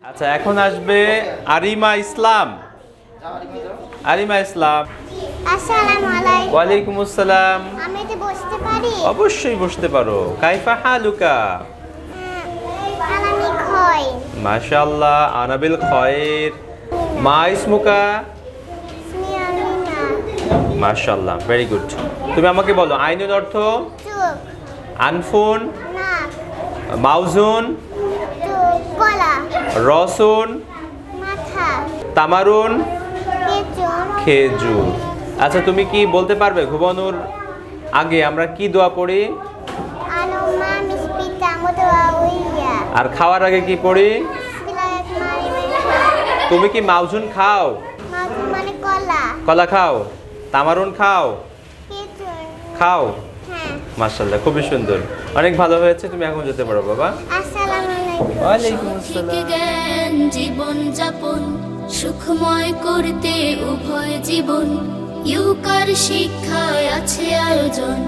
আচ্ছা, এখন আসবে আরিমা ইসলাম। আরিমা ইসলাম, আসসালামু আলাইকুম। ওয়ালাইকুম আসসালাম। আমি কি বসতে পারি? অবশ্যই বসতে পারো। কাইফা হালুকা? আমি খয়। মাশাআল্লাহ, আনা বিল খায়র। মা ইসমুকা? ইসমি আমিনা। মাশাআল্লাহ, ভেরি গুড। তুমি আমাকে বলো আইনুল অর্থ? চোখ, আনফুন, নাক, মাউজুন, গলা, রসুন, মাথা, তামারুন, পেছন, খেজুর। আচ্ছা, তুমি কি বলতে পারবে ঘুমানোর আগে আমরা কি দোয়া পড়ি? আলুমা মিসপিতা মুতাওয়াইয়া। আর খাওয়ার আগে কি পড়ি? বিসমিল্লাহির তুমি কি মাউজুন খাও? মাউজুন মানে কলা। কলা খাও? তামারুন খাও? পেছন। খাও? হ্যাঁ। মাশাআল্লাহ, খুবই সুন্দর, অনেক ভালো হয়েছে। তুমি এখন যেতে পারো বাবা। আসসালামু আলাইকুম। ওয়ালাইকুম আসসালাম। জ্ঞান জীবন যাপন সুখময় করতে উভয় জীবন ইউকার শিক্ষায় আছে আয়োজন।